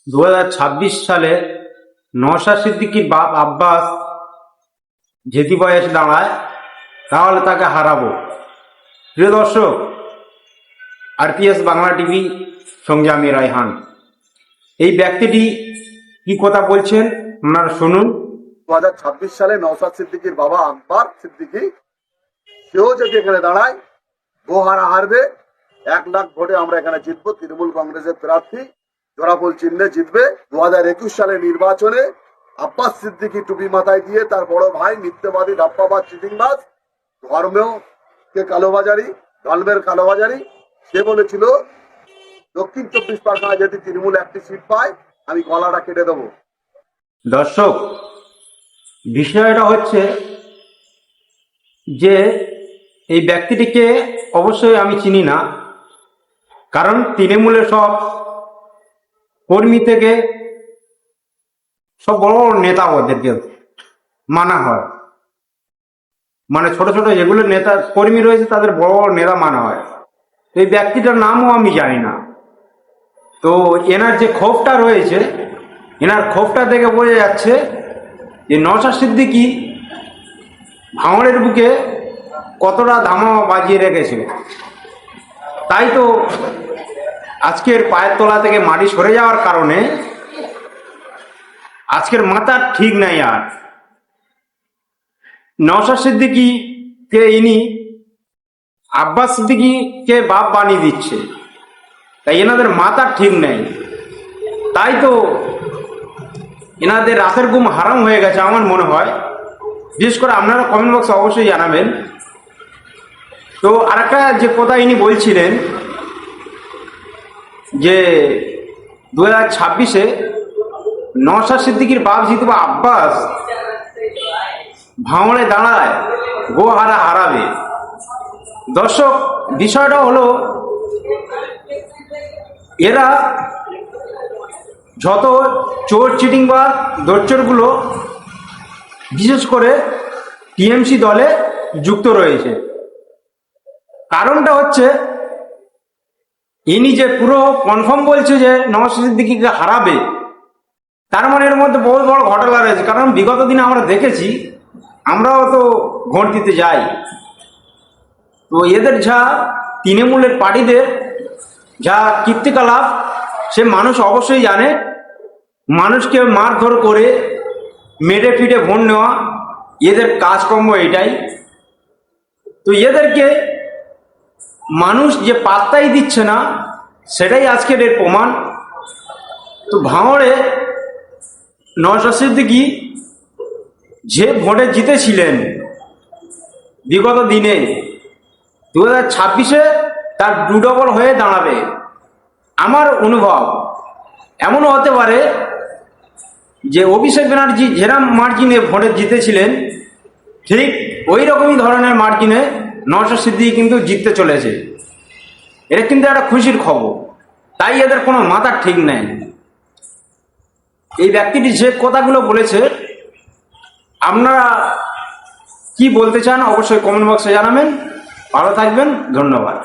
2026 সালে নওশাদ সিদ্দিকীর বাপ আব্বাস যেটি বয়সে দাঁড়ায় তাহলে তাকে হারাবো। প্রিয় দর্শক, আরপিএস বাংলা টিভি সঙ্গে আমি রায়হান। এই ব্যক্তিটি কি কথা বলছেন আপনারা শুনুন। 2026 সালে নওশাদ সিদ্দিকীর বাবা আব্বাস সিদ্দিকী সেও যদি এখানে দাঁড়ায় গোহারা হারবে। 1 লাখ ভোটে আমরা এখানে জিতবো। তৃণমূল কংগ্রেসের প্রার্থী জোড়াফুল চিহ্নে জিতবে। 2021 সালে নির্বাচনে আব্বাস সিদ্দিকী টুপি মাথায় দিয়ে তার বড় ভাই মিথ্যাবাদী ধাপ্পাবাজ চিটিংবাজ ধর্মের কালোবাজারি সে বলেছিল দক্ষিণ 24 পরগনায় যদি তৃণমূল একটি সিট পায় আমি গলাটা কেটে দেবো। দর্শক, বিষয়টা হচ্ছে যে এই ব্যক্তিটিকে অবশ্যই আমি চিনি না, কারণ তৃণমূলের সব কর্মী থেকে সব বড় বড় নেতা ওদেরকে মানা হয়, মানে ছোট ছোট যেগুলো নেতা কর্মী রয়েছে তাদের বড় বড় নেতা মানা হয়। এই ব্যক্তিটার নামও আমি জানি না। তো এনার যে ক্ষোভটা রয়েছে, এনার ক্ষোভটা থেকে বোঝা যাচ্ছে যে নওশাদ সিদ্দিকী ভাঙড়ের বুকে কতটা ধামামা বাজিয়ে রেখেছে। তাই তো আজকের পায়ের তলা থেকে মাটি সরে যাওয়ার কারণে আজকের মাথার ঠিক নাই। আর নওশাদ সিদ্দিকীকে ইনি আব্বাস সিদ্দিকীকে বাপ বানিয়ে দিচ্ছে, তাই এনাদের মাথার ঠিক নেই। তাই তো এনাদের রাতের ঘুম হারাম হয়ে গেছে আমার মনে হয়। বিশেষ করে আপনারা কমেন্ট বক্সে অবশ্যই জানাবেন। তো আরেকটা যে কথা ইনি বলছিলেন যে 2026-এ নওশাদ সিদ্দিকীর বাপ জিতবে, আব্বাস ভাঙড়ে দাঁড়ায় গোহারা হারাবে। দর্শক, বিষয়টা হলো এরা যত চোর চিটিংবাজ দোচ্চরগুলো বিশেষ করে টিএমসি দলে যুক্ত রয়েছে। কারণটা হচ্ছে ইনি যে পুরো কনফার্ম বলছে যে নওশাদ সিদ্দিকীকে হারাবে, তার মানে এর মধ্যে বহু বড় ঘটনা রয়েছে। কারণ বিগত দিনে আমরা দেখেছি, আমরাও তো ভোট দিতে যাই, তো এদের যা তৃণমূলের পার্টিদের যা কীর্তিকলাপ সে মানুষ অবশ্যই জানে। মানুষকে মারধর করে মেরে পিটে ভোট নেওয়া এদের কাজকর্ম এটাই। তো এদেরকে মানুষ যে পাত্তাই দিচ্ছে না, সেটাই আজকের এর প্রমাণ। তো ভাঙড়ে নওশাদ সিদ্দিকী যে ভোটে জিতেছিলেন বিগত দিনে, 2026-এ তার ডবল হয়ে দাঁড়াবে। আমার অনুভব এমনও হতে পারে যে অভিষেক ব্যানার্জি যেরাম মার্জিনে ভোটে জিতেছিলেন, ঠিক ওই রকমই ধরনের মার্জিনে নওশাদ সিদ্দিকী কিন্তু জিততে চলেছে। এটা কিন্তু একটা খুশির খবর। তাই এদের কোনো মাথার ঠিক নেই। এই ব্যক্তিটি যে কথাগুলো বলেছে, আপনারা কি বলতে চান অবশ্যই কমেন্ট বক্সে জানাবেন। ভালো থাকবেন, ধন্যবাদ।